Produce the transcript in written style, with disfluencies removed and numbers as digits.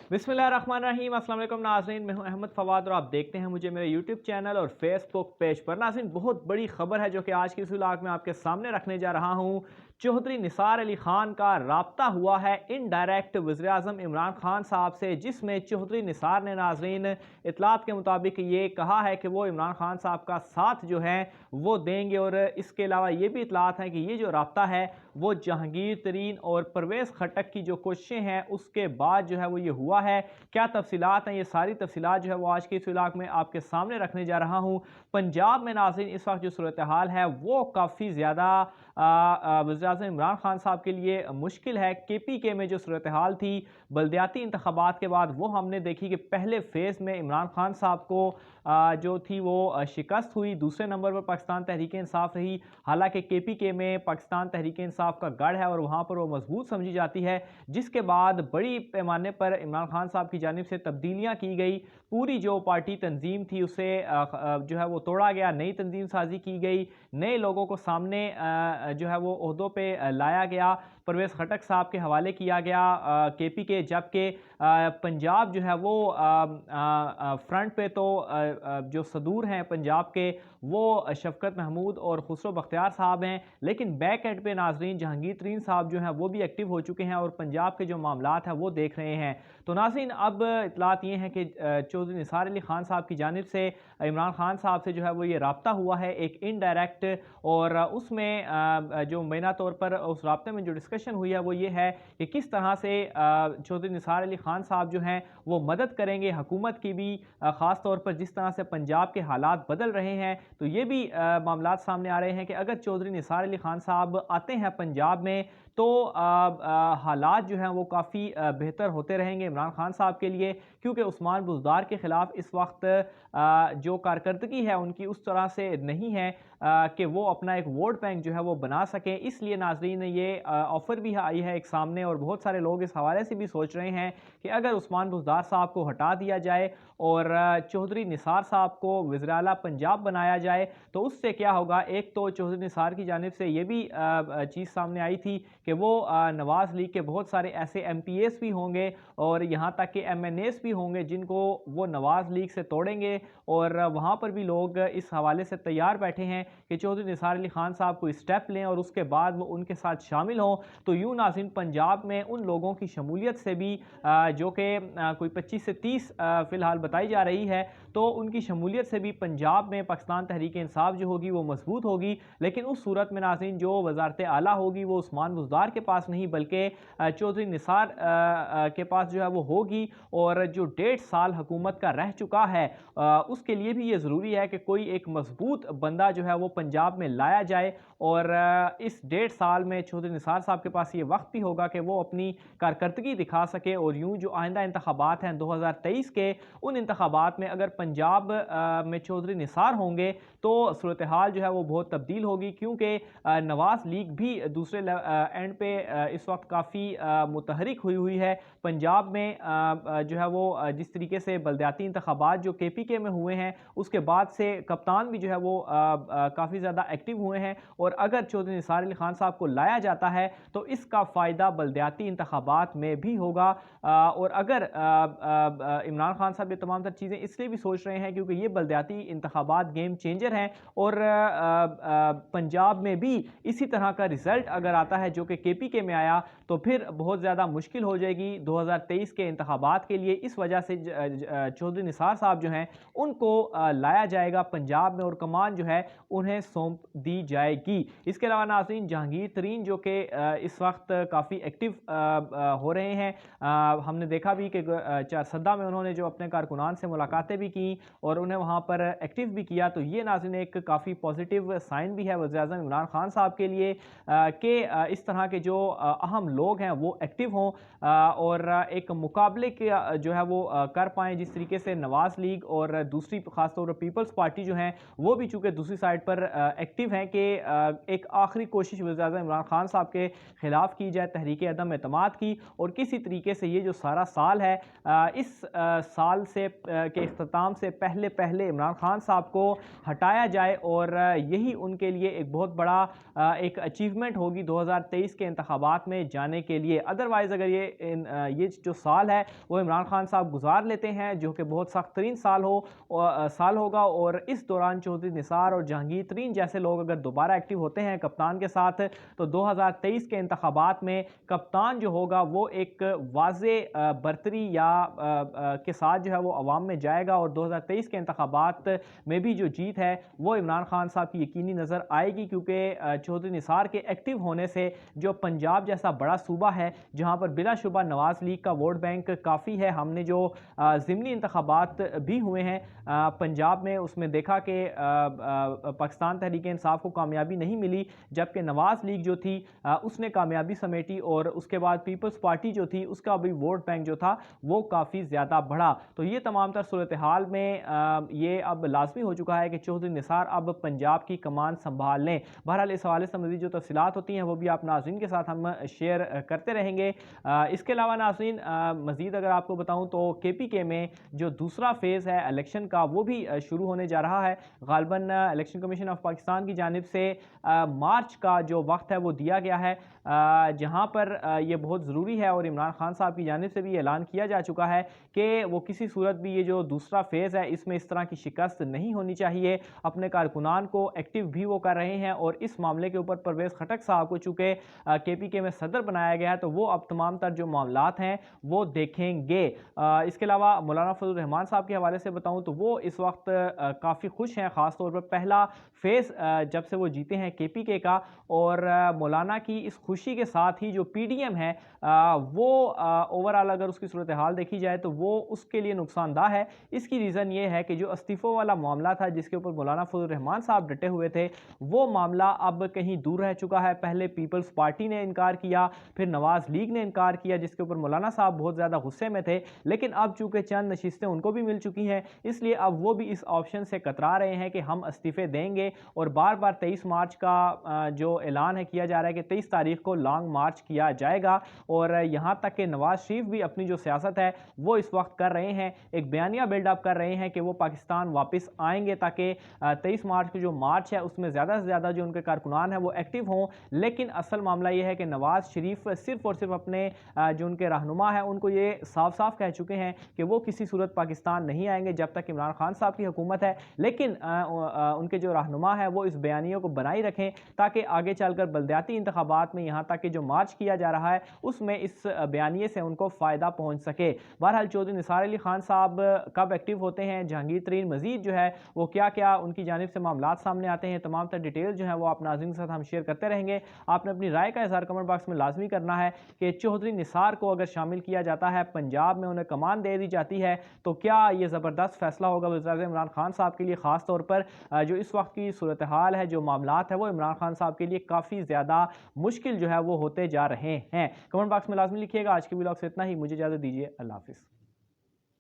बिस्मिल्लाहिर्रहमानिर्रहीम। अस्सलाम वालेकुम नाज़रीन, मैं हूं अहमद फवाद और आप देखते हैं मुझे मेरे यूट्यूब चैनल और फेसबुक पेज पर। नाज़रीन, बहुत बड़ी खबर है जो कि आज की इस व्लॉग में आपके सामने रखने जा रहा हूं। चौधरी निसार अली खान का राब्ता हुआ है इनडायरेक्ट वज़ीर आज़म इमरान खान साहब से, जिसमें चौधरी निसार ने नाज़रीन इतलात के मुताबिक ये कहा है कि वो इमरान खान साहब का साथ जो है वो देंगे। और इसके अलावा ये भी इतलात है कि ये जो राब्ता है वो जहांगीर तरीन और परवेज़ खटक की जो कोशिशें हैं उसके बाद जो है वो ये हुआ है। क्या तफसीलात हैं, ये सारी तफसीलात जो है वो आज के इस व्लॉग में आपके सामने रखने जा रहा हूँ। पंजाब में नाज़रीन इस वक्त जो सूरत हाल है वो काफ़ी ज़्यादा वज़ीर आज़म इमरान खान साहब के लिए मुश्किल है। KPK में जो सूरत हाल थी बल्दियाती इंतखाबात के बाद, वो हमने देखी कि पहले फ़ेज़ में इमरान खान साहब को जो थी वो शिकस्त हुई। दूसरे नंबर पर पाकिस्तान तहरीक इंसाफ रही। हालांकि KPK में पाकिस्तान तहरीक इंसाफ का गढ़ है और वहाँ पर वो मजबूत समझी जाती है, जिसके बाद बड़ी पैमाने पर इमरान खान साहब की जानिब से तब्दीलियाँ की गई। पूरी जो पार्टी तंजीम थी उसे जो है वो तोड़ा गया, नई तंजीम साजी की गई, नए लोगों को सामने जो है वो ओहदों पे लाया गया, परवेज़ खटक साहब के हवाले किया गया KPK। जबकि पंजाब जो है वो फ्रंट पे तो जो सदूर हैं पंजाब के वो शफकत महमूद और खुसरो बख्तियार साहब हैं, लेकिन बैक एंड पे नाजरीन जहांगीर तरीन साहब जो हैं वो भी एक्टिव हो चुके हैं और पंजाब के जो मामलात हैं वो देख रहे हैं। तो नाज़रीन अब इतलात ये हैं कि चौधरी निसार अली खान साहब की जानिब से इमरान खान साहब से जो है वो ये राब्ता हुआ है एक इनडायरेक्ट, और उसमें जो महीना तौर पर उस राब्ते में जो डिस्कशन हुई है वो ये है कि किस तरह से चौधरी निसार अली खान साहब जो हैं वो मदद करेंगे हुकूमत की भी, ख़ास तौर पर जिस तरह से पंजाब के हालात बदल रहे हैं। तो ये भी मामलात सामने आ रहे हैं कि अगर चौधरी निसार अली खान साहब आते हैं पंजाब में तो हालात जो हैं वो काफ़ी बेहतर होते रहेंगे इमरान खान साहब के लिए, क्योंकि उस्मान बुज़दार के ख़िलाफ़ इस वक्त जो कारकर्दगी है उनकी उस तरह से नहीं है कि वो अपना एक वोट बैंक जो है वो बना सकें। इसलिए नाज़रीन ये ऑफ़र भी आई है एक सामने, और बहुत सारे लोग इस हवाले से भी सोच रहे हैं कि अगर उस्मान बुज़दार साहब को हटा दिया जाए और चौधरी निसार साहब को वज़ीर आला पंजाब बनाया जाए तो उससे क्या होगा। एक तो चौधरी निसार की जानिब से ये भी चीज़ सामने आई थी कि वो नवाज़ लीग के बहुत सारे ऐसे MPs भी होंगे और यहाँ तक कि MNAs भी होंगे जिनको वो नवाज़ लीग से तोड़ेंगे, और वहाँ पर भी लोग इस हवाले से तैयार बैठे हैं कि चौधरी निसार अली खान साहब को स्टेप लें और उसके बाद वो उनके साथ शामिल हों। तो यूँ नाज़रीन पंजाब में उन लोगों की शमूलियत से भी जो कि कोई 25 से 30 फ़िलहाल बताई जा रही है, तो उनकी शमूलियत से भी पंजाब में पाकिस्तान तहरीक इंसाफ जो होगी वो मजबूत होगी। लेकिन उस सूरत में नाज़रीन जो वज़ारत आला होगी वो उस्मान बुज़दार के पास नहीं बल्कि चौधरी निसार के पास जो है वो होगी। और जो 1.5 साल हुकूमत का रह चुका है उसके लिए भी ये ज़रूरी है कि कोई एक मजबूत बंदा जो है वो पंजाब में लाया जाए, और इस 1.5 साल में चौधरी निसार साहब के पास ये वक्त भी होगा कि वो अपनी कारकर्दगी दिखा सके। और यूँ जो आइंदा इंतखाबात हैं 2023 के, उन इंतखाबात में अगर पंजाब में चौधरी निसार होंगे तो सूरत हाल जो है वो बहुत तब्दील होगी, क्योंकि नवाज़ लीग भी दूसरे एंड पे इस वक्त काफ़ी मुतहरिक हुई है। पंजाब में जो है वो जिस तरीके से बल्दियाती इंतखाबात जो KPK में हुए हैं उसके बाद से कप्तान भी जो है वो काफ़ी ज़्यादा एक्टिव हुए हैं, और अगर चौधरी निसार अली खान साहब को लाया जाता है तो इसका फ़ायदा बल्दियाती इंतखाबात में भी होगा। और अगर इमरान खान साहब ये तमाम तर चीज़ें इसलिए भी सोच रहे हैं क्योंकि ये बल्दियाती इंतखाबात गेम चेंजर हैं, और पंजाब में भी इसी तरह का रिज़ल्ट अगर आता है जो कि KPK में आया तो फिर बहुत ज़्यादा मुश्किल हो जाएगी 2023 के इंतखाबात के लिए। इस वजह से चौधरी निसार साहब जो हैं उनको लाया जाएगा पंजाब में और कमान जो है उन्हें सौंप दी जाएगी। इसके अलावा नाज़रीन जहांगीर तरीन जो कि इस वक्त काफ़ी एक्टिव हो रहे हैं, हमने देखा भी कि चारसदा में उन्होंने जो अपने कारकुनान से मुलाकातें भी की और उन्हें वहाँ पर एक्टिव भी किया। तो ये नाज़रीन एक काफ़ी पॉजिटिव साइन भी है वज़ीर आज़म इमरान खान साहब के लिए कि इस तरह के जो अहम लोग हैं वो एक्टिव हों और एक मुकाबले के जो है वो कर पाएँ, जिस तरीके से नवाज़ लीग और दूसरी ख़ासतौर पर पीपल्स पार्टी जो हैं वो भी चूँकि दूसरी साइड पर एक्टिव हैं कि एक आखिरी कोशिश वज़ीर आज़म इमरान खान साहब के ख़िलाफ़ की जाए तहरीक अदम एतमाद की, और किसी तरीके से ये जो सारा साल है इस साल से के इख्तिताम से पहले पहले इमरान खान साहब को हटाया जाए, और यही उनके लिए एक बहुत बड़ा एक अचीवमेंट होगी 2023 के इंतखाबात में जाने जाने के लिए। अदरवाइज़ अगर ये जो साल है वो इमरान खान साहब गुजार लेते हैं, जो कि बहुत सख्त तरीन साल होगा, और इस दौरान चौधरी निसार और जहांगीर तरीन जैसे लोग अगर दोबारा एक्टिव होते हैं कप्तान के साथ, तो 2023 के इंतखाबात में कप्तान जो होगा वो एक वाज़े बरतरी या के साथ जो है वो अवाम में जाएगा, और 2023 के इंतखाबात में भी जो जीत है वो इमरान खान साहब की यकीनी नज़र आएगी, क्योंकि चौधरी निसार के एक्टिव होने से जो पंजाब जैसा बड़ा सूबा है जहाँ पर बिलाशुबा नवाज़ लीग का वोट बैंक काफ़ी है, हमने जो ज़िमनी इंतखाबात भी हुए हैं पंजाब में उसमें देखा कि पाकिस्तान तहरीक इंसाफ को कामयाबी नहीं मिली, जबकि नवाज़ लीग जो थी उसने कामयाबी समेटी, और उसके बाद पीपल्स पार्टी जो थी उसका भी वोट बैंक जो था वो काफ़ी ज़्यादा बढ़ा। तो ये तमाम तर सूरत हाल में ये अब लाजमी हो चुका है कि चौधरी निसार अब पंजाब की कमान संभाल लें। बहरहाल इस हवाले से मज़ीद जो तफसीलात होती हैं वो भी आप नाज़रीन के साथ हम शेयर करते रहेंगे। इसके अलावा नाज़रीन मज़ीद अगर आपको बताऊँ तो KPK में जो दूसरा फेज़ है इलेक्शन का वो भी शुरू होने जा रहा है। गालबन इलेक्शन कमीशन ऑफ पाकिस्तान की जानिब से मार्च का जो वक्त है वो दिया गया है, जहाँ पर ये बहुत ज़रूरी है, और इमरान खान साहब की जानिब से भी ऐलान किया जा चुका है कि वो किसी सूरत भी ये जो दूसरा फेज़ है इसमें इस तरह की शिकस्त नहीं होनी चाहिए। अपने कारकुनान को एक्टिव भी वो कर रहे हैं, और इस मामले के ऊपर परवेज़ खटक साहब को चूँकि KPK में सदर बनाया गया है तो वो अब तमाम तर जो मामलात हैं वो देखेंगे। इसके अलावा मौलाना फजल रहमान साहब के हवाले से बताऊँ तो वो इस वक्त काफ़ी खुश हैं, ख़ास तौर पर पहला फेज़ जब से वो जीते हैं KPK का, और मौलाना की इस खुशी के साथ ही जो PDM है वो ओवरऑल अगर उसकी सूरत हाल देखी जाए तो वो उसके लिए नुकसानदा है। इसकी रीज़न ये है कि जो इस्तीफ़ों वाला मामला था जिसके ऊपर मौलाना फजल रहमान साहब डटे हुए थे, वो मामला अब कहीं दूर रह चुका है। पहले पीपल्स पार्टी ने इनकार किया, फिर नवाज़ लीग ने इनकार किया, जिसके ऊपर मौलाना साहब बहुत ज़्यादा गुस्से में थे, लेकिन अब चूँकि चंद नशिस्तें उनको भी मिल चुकी हैं, इसलिए अब वो भी इस ऑप्शन से कतरा रहे हैं कि हम इस्तीफ़े देंगे, और बार बार 23 मार्च का जो ऐलान है किया जा रहा है कि 23 तारीख को लॉन्ग मार्च किया जाएगा, और यहाँ तक कि नवाज शरीफ भी अपनी जो सियासत है वो इस वक्त कर रहे हैं, एक बयानिया बिल्डअप कर रहे हैं कि वो पाकिस्तान वापस आएंगे, ताकि 23 मार्च की जो मार्च है उसमें ज़्यादा से ज़्यादा जो उनके कारकुनान हैं वो एक्टिव हों। लेकिन असल मामला ये है कि नवाज शरीफ सिर्फ और सिर्फ अपने जो उनके रहनुमा हैं उनको ये साफ साफ कह चुके हैं कि वो किसी सूरत पाकिस्तान नहीं आएंगे जब तक इमरान खान साहब की हुकूमत है, लेकिन उनके जो रहनुमा है वो इस बयानियों को बनाई रखें ताकि आगे चलकर बलदियाती इंतखाबात में यहाँ तक कि जो मार्च किया जा रहा है उसमें इस बयानिए से उनको फ़ायदा पहुँच सके। बहरहाल चौधरी निसार अली खान साहब कब एक्टिव होते हैं, जहांगीर तरीन मजीद जो है वो क्या क्या उनकी जानिब से मामलात सामने आते हैं, तमाम तर डिटेल जो है वो आप नाज़रीन के साथ हम शेयर करते रहेंगे। आपने अपनी राय का इज़हार कमेंट बॉक्स में लाजमी करना है कि चौधरी निसार को अगर शामिल किया जाता है, पंजाब में उन्हें कमान दे दी जाती है, तो क्या ये ज़बरदस्त फैसला होगा वज़ीर-ए-आज़म इमरान खान साहब के लिए, ख़ास तौर पर जो इस वक्त की सूरत हाल है, जो मामलात है वो इमरान खान साहब के लिए काफ़ी ज़्यादा मुश्किल जो है वो होते जा रहे हैं। कमेंट बॉक्स में लाजमी लिखिएगा। आज के व्लॉग से इतना ही, मुझे इजाज़त दीजिए, अल्लाह हाफ़िज़।